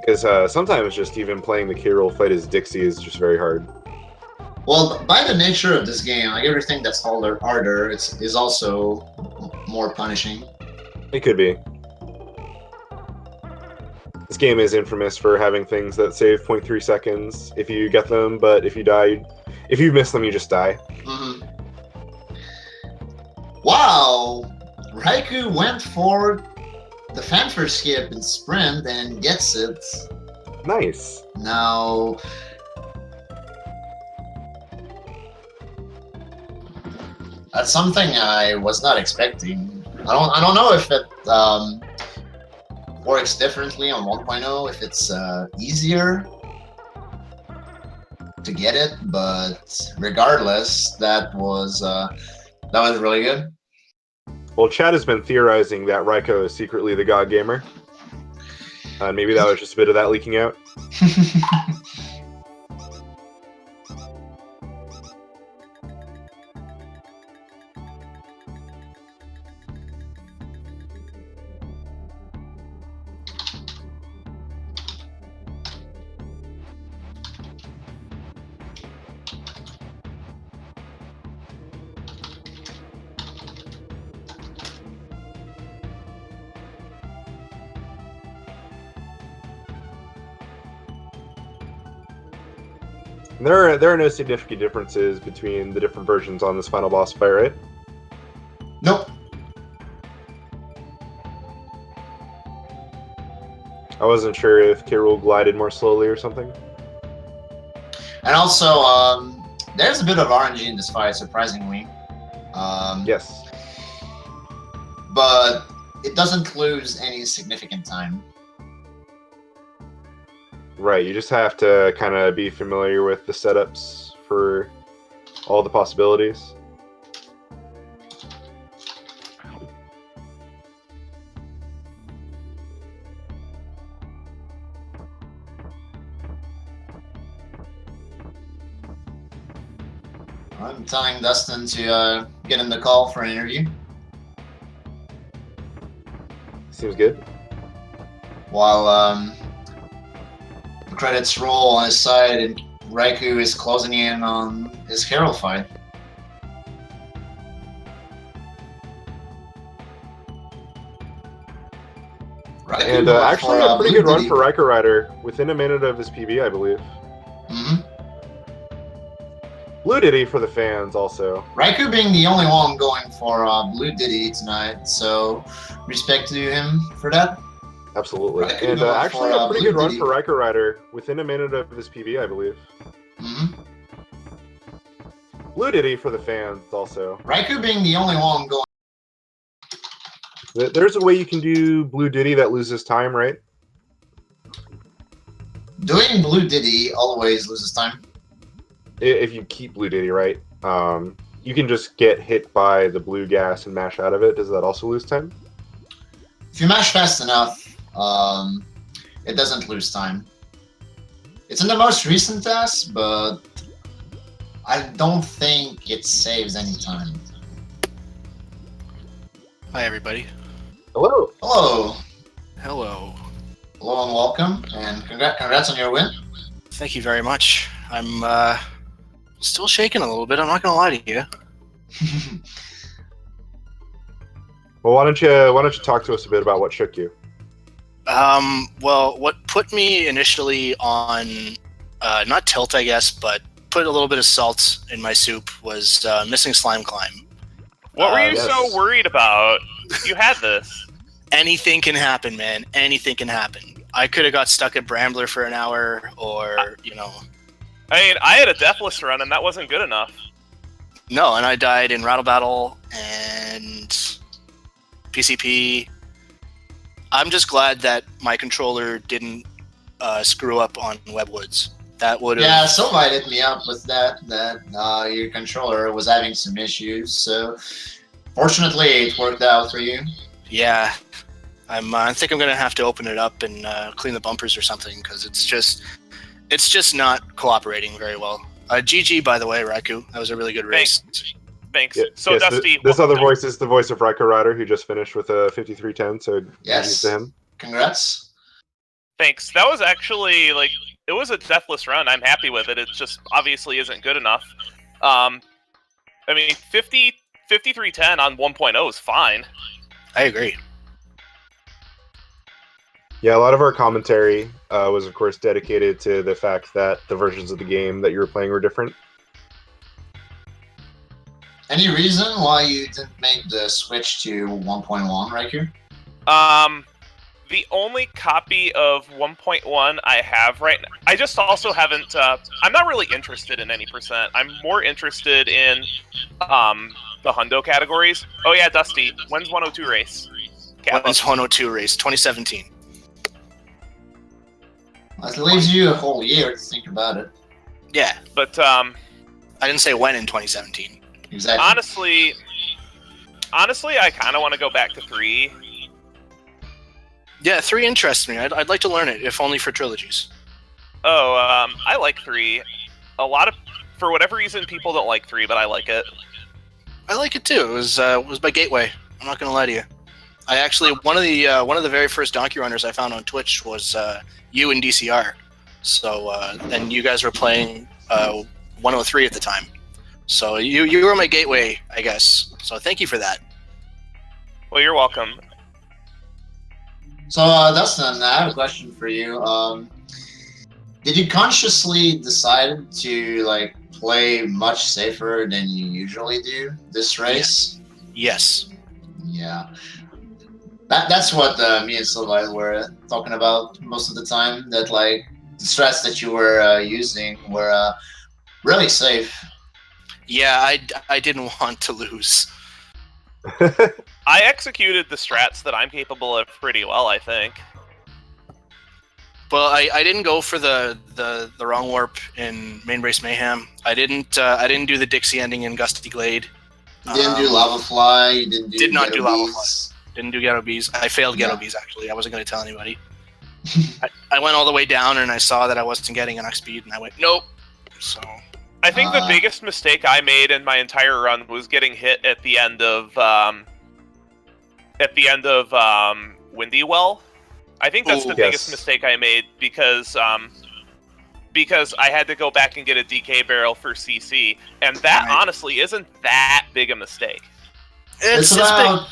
Because sometimes just even playing the K-roll fight as Dixie is just very hard. Well, by the nature of this game, like everything that's harder, is also more punishing. It could be. This game is infamous for having things that save 0.3 seconds if you get them, but if you miss them, you just die. Mm-hmm. Wow! Raikou went for the fanfare skip and sprint and gets it. Nice. Now, that's something I was not expecting. I don't know if it works differently on 1.0, if it's easier to get it, but regardless, that was really good. Well, Chad has been theorizing that Raikou is secretly the God Gamer. Maybe that was just a bit of that leaking out. There are no significant differences between the different versions on this final boss fight, right? Nope. I wasn't sure if K. Rool glided more slowly or something. And also, there's a bit of RNG in this fight, surprisingly. Yes. But it doesn't lose any significant time. Right, you just have to kind of be familiar with the setups for all the possibilities. I'm telling Dustin to get in the call for an interview. Seems good. While the credits roll on his side and Raikou is closing in on his Carol fight. And actually a pretty good run for RaikouRider within a minute of his PB, I believe. Mm-hmm. Blue Diddy for the fans also. Raikou being the only one going for Blue Diddy tonight, so respect to him for that. Absolutely. Raikou and actually a pretty good run for RaikouRider within a minute of his PB, I believe. Mm-hmm. Blue Diddy for the fans also. Raikou being the only one going. There's a way you can do Blue Diddy that loses time, right? Doing Blue Diddy always loses time. If you keep Blue Diddy, right? You can just get hit by the blue gas and mash out of it. Does that also lose time? If you mash fast enough, it doesn't lose time. It's in the most recent test, but I don't think it saves any time. Hi, everybody. Hello. Hello. Hello. Hello and welcome, and congrats on your win. Thank you very much. I'm still shaking a little bit. I'm not gonna lie to you. Well, why don't you talk to us a bit about what shook you? Well, what put me initially on not tilt, I guess, but put a little bit of salt in my soup was missing Slime Climb. What were you yes. so worried about? You had this. Anything can happen, man. Anything can happen. I could have got stuck at Brambler for an hour, or, you know... I mean, I had a Deathless run, and that wasn't good enough. No, and I died in Rattle Battle, and PCP. I'm just glad that my controller didn't screw up on Webwoods. That would have... Yeah, somebody hit me up with that your controller was having some issues, so fortunately it worked out for you. Yeah. I think I'm going to have to open it up and clean the bumpers or something, because it's just not cooperating very well. GG, by the way, Raikou. That was a really good race. Thanks. Yeah, So, yes, Dusty... this other voice is the voice of RaikouRider, who just finished with a 5310, so Yes. to him. Congrats. Thanks. That was actually, like, it was a Deathless run. I'm happy with it. It just obviously isn't good enough. I mean, 5310 on 1.0 is fine. I agree. Yeah, a lot of our commentary was, of course, dedicated to the fact that the versions of the game that you were playing were different. Any reason why you didn't make the switch to 1.1 right here? The only copy of 1.1 I have right now, I just also haven't, I'm not really interested in any percent. I'm more interested in the hundo categories. Oh yeah, Dusty, when's 102 race? When's 102 race? 2017. That leaves you a whole year to think about it. Yeah. But, I didn't say when in 2017. Exactly. Honestly, I kind of want to go back to 3. Yeah, 3 interests me. I'd like to learn it, if only for trilogies. Oh, I like 3. For whatever reason, people don't like 3, but I like it. I like it too. It was my gateway. I'm not gonna lie to you. I actually one of the very first donkey runners I found on Twitch was you and DCR. So and you guys were playing 103 at the time. So you were my gateway, I guess. So thank you for that. Well, you're welcome. So Dustin, I have a question for you. Did you consciously decide to like play much safer than you usually do this race? Yes. Yeah. That's what me and Silva were talking about most of the time. That like the strats that you were using were really safe. Yeah, I didn't want to lose. I executed the strats that I'm capable of pretty well, I think. But I didn't go for the wrong warp in Main Race Mayhem. I didn't do the Dixie ending in Gusty Glade. You didn't do Lava Fly. You didn't do. Did not Ghetto do Lava Bees. Fly. Didn't do Ghetto Bees. I failed Ghetto Yeah. Bees, actually. I wasn't going to tell anybody. I went all the way down, and I saw that I wasn't getting enough speed, and I went, nope. So I think the biggest mistake I made in my entire run was getting hit at the end of Windy Well. I think that's the biggest mistake I made because I had to go back and get a DK barrel for CC, and that honestly isn't that big a mistake. It's about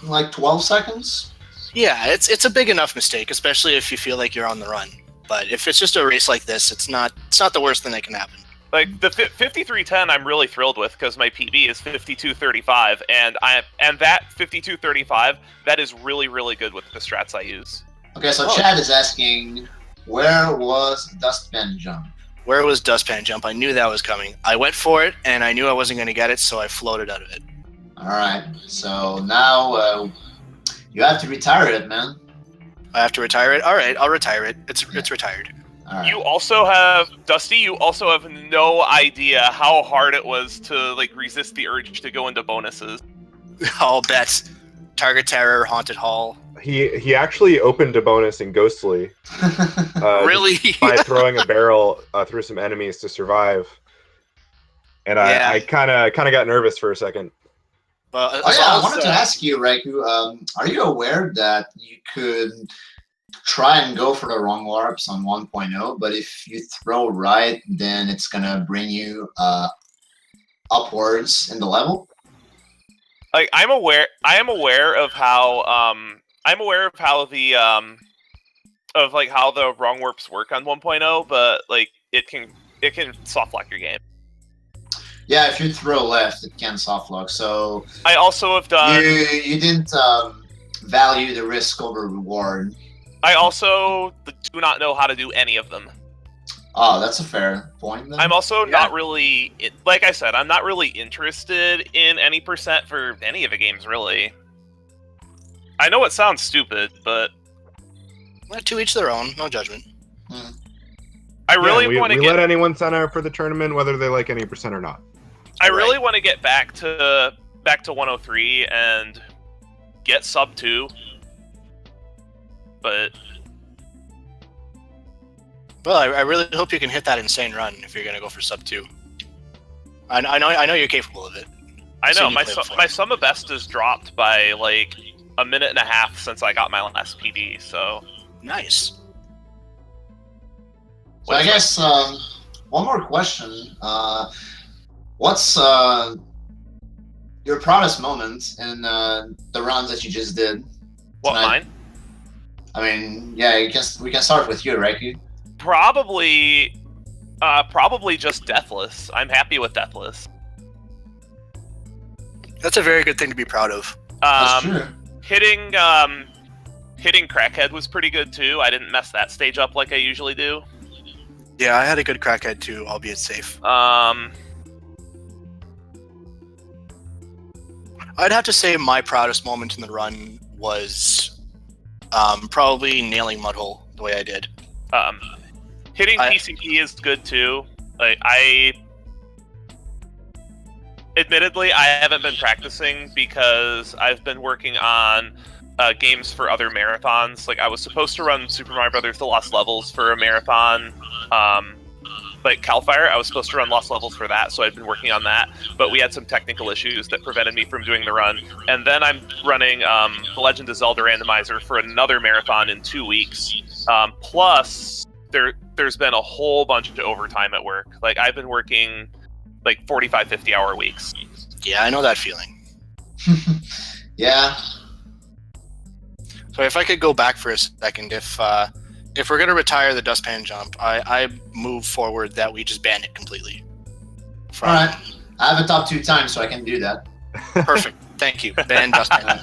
like 12 seconds. Yeah, it's a big enough mistake, especially if you feel like you're on the run. But if it's just a race like this, it's not the worst thing that can happen. Like the 5310, I'm really thrilled with because my PB is 5235, and that 5235 that is really really good with the strats I use. Okay, so Chad is asking, where was Dustpan Jump? Where was Dustpan Jump? I knew that was coming. I went for it, and I knew I wasn't going to get it, so I floated out of it. All right, so now you have to retire it, man. I have to retire it? All right, I'll retire it. It's retired. All right. You also have Dusty. You also have no idea how hard it was to like resist the urge to go into bonuses. I'll bet. Target Terror, Haunted Hall. He actually opened a bonus in Ghostly. Really? By throwing a barrel through some enemies to survive. And I kind of got nervous for a second. Well, I wanted to ask you, Raikou, are you aware that you could try and go for the wrong warps on 1.0, but if you throw right, then it's gonna bring you upwards in the level? Like I am aware of how the wrong warps work on 1.0, but like it can soft lock your game. Yeah, if you throw left, it can soft lock. So I also have done. You didn't value the risk over reward. I also do not know how to do any of them. Oh, that's a fair point, then. I'm also not really, like I said, I'm not really interested in any percent for any of the games, really. I know it sounds stupid, but... To each their own, no judgment. I really want to let anyone sign up for the tournament, whether they like any percent or not. I really want to get back to 103 and get sub 2. But... Well, I really hope you can hit that insane run if you're going to go for sub 2. I know you're capable of it. I know, my sum of best has dropped by like a minute and a half since I got my last PB, so... Nice. So I guess one more question. What's your proudest moment in the rounds that you just did? What, tonight? mine? I mean, yeah, we can start with you, Raikou. Probably just Deathless. I'm happy with Deathless. That's a very good thing to be proud of. That's true. Hitting Crackhead was pretty good too. I didn't mess that stage up like I usually do. Yeah, I had a good Crackhead too, albeit safe. I'd have to say my proudest moment in the run was probably nailing Mudhole the way I did. Hitting PCP is good too. Like admittedly, I haven't been practicing because I've been working on games for other marathons. Like I was supposed to run Super Mario Brothers: The Lost Levels for a marathon. Like Cal Fire, I was supposed to run Lost Levels for that, so I'd been working on that. But we had some technical issues that prevented me from doing the run. And then I'm running The Legend of Zelda Randomizer for another marathon in 2 weeks. Plus, there's been a whole bunch of overtime at work. Like I've been working like 45, 50-hour weeks. Yeah, I know that feeling. Yeah. So if I could go back for a second, if if we're gonna retire the dustpan jump, I move forward that we just ban it completely. All right. I have a top 2 times, so I can do that. Perfect. Thank you. Ban dustpan.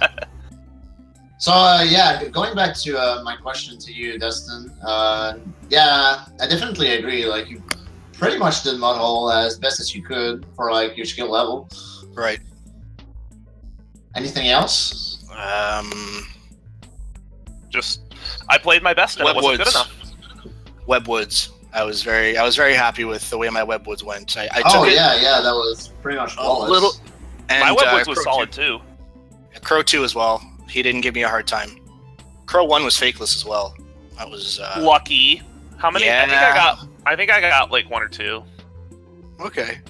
So yeah, going back to my question to you, Dustin. Yeah, I definitely agree. Like you pretty much did mud hole as best as you could for like your skill level. Right. Anything else? Just I played my best and it wasn't good enough. Webwoods. I was very happy with the way my webwoods went. I Oh took it yeah, that was pretty much flawless. a little. And, My webwoods was Crow solid 2. too. Crow 2 as well. He didn't give me a hard time. Crow 1 was fakeless as well. I was Lucky. How many? Yeah. I think I got like 1 or 2. okay.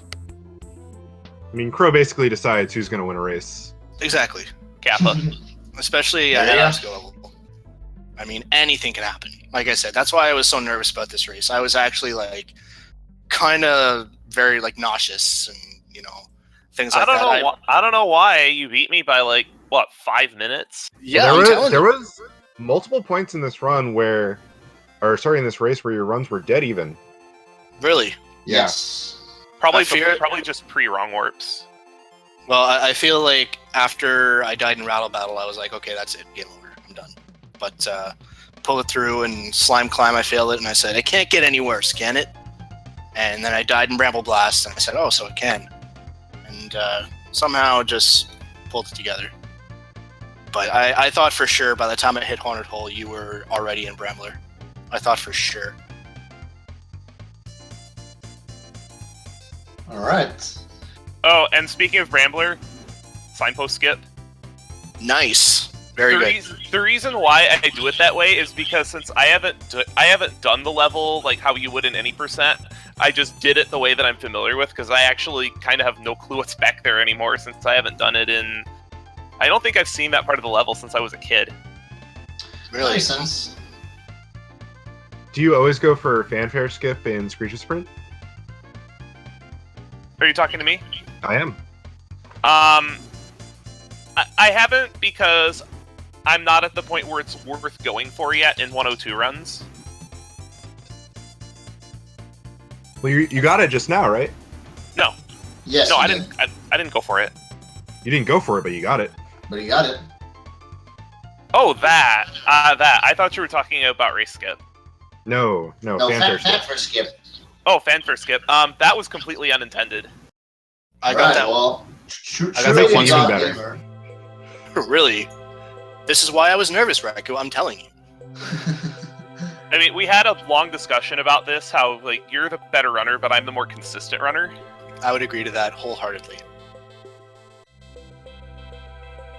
I mean, Crow basically decides who's going to win a race. Exactly. Kappa. Especially Yeah, at yeah. our skill level. I mean, anything can happen. Like I said, that's why I was so nervous about this race. I was actually like, kind of very like nauseous and things like that. I don't know why you beat me by like what 5 minutes. Yeah, There was multiple points in this run in this race where your runs were dead even. Really. Yes. Probably I probably just pre-wrong warps. Well, I feel like after I died in Rattle Battle, I was like, okay, that's it, game over, I'm done. But pull it through, and Slime Climb, I failed it, and I said, it can't get any worse, can it? And then I died in Bramble Blast, and I said, oh, so it can. And somehow just pulled it together. But I thought for sure by the time I hit Haunted Hole, you were already in Brambler. I thought for sure. All right. Oh, and speaking of Brambler, signpost skip. Nice. Very good. The reason why I do it that way is because since I haven't done the level like how you would in any percent, I just did it the way that I'm familiar with because I actually kind of have no clue what's back there anymore since I haven't done it in. I don't think I've seen that part of the level since I was a kid. Really? Makes sense. Do you always go for fanfare skip and Screecher Sprint? Are you talking to me? I am. I haven't because I'm not at the point where it's worth going for yet in 102 runs. Well, you got it just now, right? No, Yes. no, you I did. didn't. I didn't go for it. You didn't go for it, but you got it. But you got it. Oh, that. I thought you were talking about race skip. No, No, fanfare skip. fanfare skip. Oh, fanfare skip. That was completely unintended. I got Right, that well, I got that truly one even got better. gamer. one. Really? This is why I was nervous, Raikou. I'm telling you. I mean, we had a long discussion about this. How like you're the better runner, but I'm the more consistent runner. I would agree to that wholeheartedly.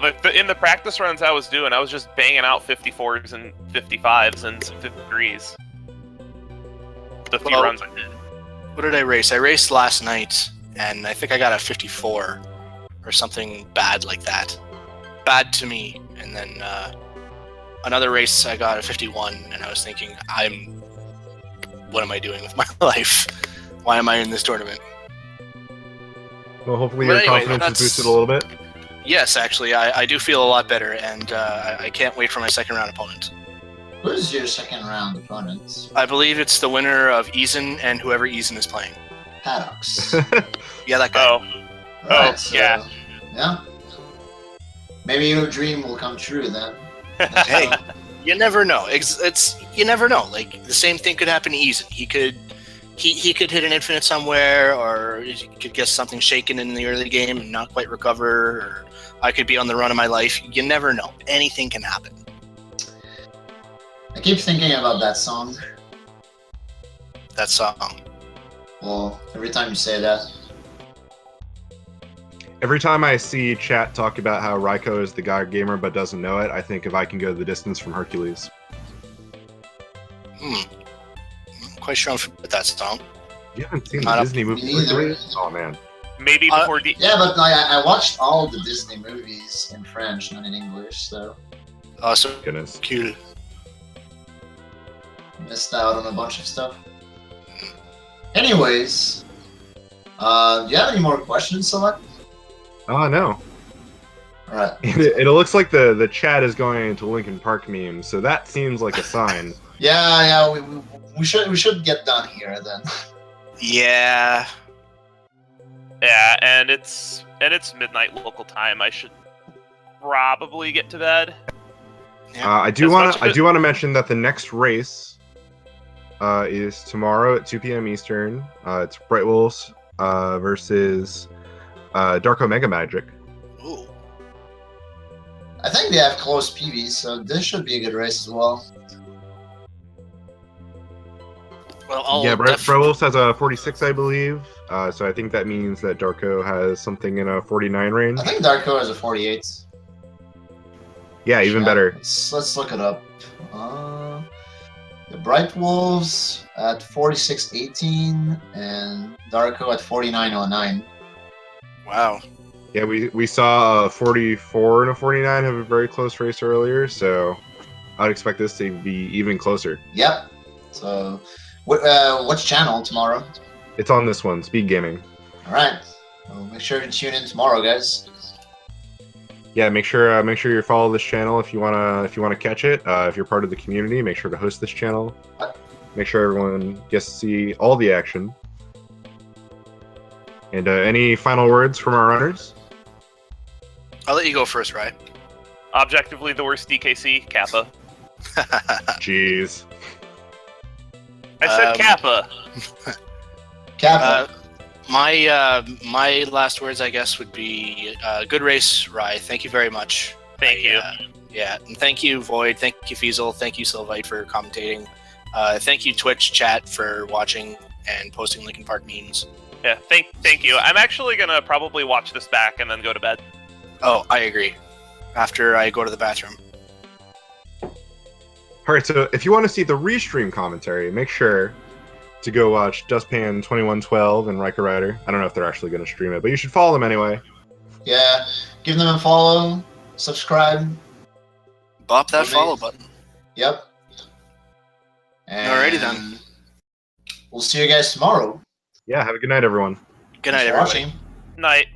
Like in the practice runs I was doing, I was just banging out 54s and 55s and some 53s. The few Well, runs I did. What did I race? I raced last night, and I think I got a 54 or something bad like that. Bad to me. And then another race, I got a 51, and I was thinking, what am I doing with my life? Why am I in this tournament? Well, hopefully But your anyway, confidence is that's- boosted a little bit. Yes, actually, I do feel a lot better, and I can't wait for my second round opponent. Who's your second round opponent? I believe it's the winner of Eason and whoever Eason is playing. Paddocks. Yeah, that guy. Oh, Right, so, yeah. Yeah. Maybe your dream will come true then. Hey, you never know. It's you never know. Like the same thing could happen to Eason. He could hit an infinite somewhere, or he could get something shaken in the early game and not quite recover. Or I could be on the run of my life. You never know. Anything can happen. I keep thinking about that song. That song. Well, every time you say that. Every time I see chat talk about how Raikou is the god gamer but doesn't know it, I think if I can go the distance from Hercules. I'm quite sure I'm familiar with that song. You haven't seen Not the up- Disney movie Me neither. Hercules? Oh man. Maybe before Yeah, but like, I watched all the Disney movies in French, not in English, so Oh, so Goodness. cute. missed out on a bunch of stuff. Anyways, do you have any more questions, Select? Oh no. All right. It looks like the chat is going into Linkin Park memes, so that seems like a sign. Yeah. We should get done here then. Yeah. Yeah, and it's midnight local time. I should probably get to bed. I do As want much to as it- mention that the next race is tomorrow at 2 p.m. Eastern. It's Bright Wolves versus Darko Mega Magic. Ooh. I think they have close PVs, so this should be a good race as well. Well, I'll Yeah, Bright Wolves has a 46, I believe. So I think that means that Darko has something in a 49 range. I think Darko has a 48. Yeah, even Yeah, better. Let's look it up. The Bright Wolves at 46.18 and Darko at 49.09. Wow. Yeah, we saw a 44 and a 49 have a very close race earlier, so I'd expect this to be even closer. Yep. So, what's channel tomorrow? It's on this one, Speed Gaming. All right. Well, make sure to tune in tomorrow, guys. Yeah, make sure you follow this channel if you wanna catch it. If you're part of the community, make sure to host this channel. Make sure everyone gets to see all the action. And any final words from our runners? I'll let you go first, Ryan. Objectively, the worst DKC, Kappa. Jeez. I said Kappa. Kappa. My last words, I guess, would be good race, Rye. Thank you very much. Thank you. Yeah, and thank you, Void. Thank you, Feasel. Thank you, Sylvite, for commentating. Thank you, Twitch chat, for watching and posting Linkin Park memes. Yeah, thank you. I'm actually gonna probably watch this back and then go to bed. Oh, I agree. After I go to the bathroom. All right, so if you want to see the restream commentary, make sure to go watch DustPan2112 and RaikouRider. I don't know if they're actually going to stream it, but you should follow them anyway. Yeah. Give them a follow. Subscribe. Bop that Okay. follow button. Yep. And Alrighty then. We'll see you guys tomorrow. Yeah, have a good night, everyone. Good night, Thanks for everybody. watching. Night.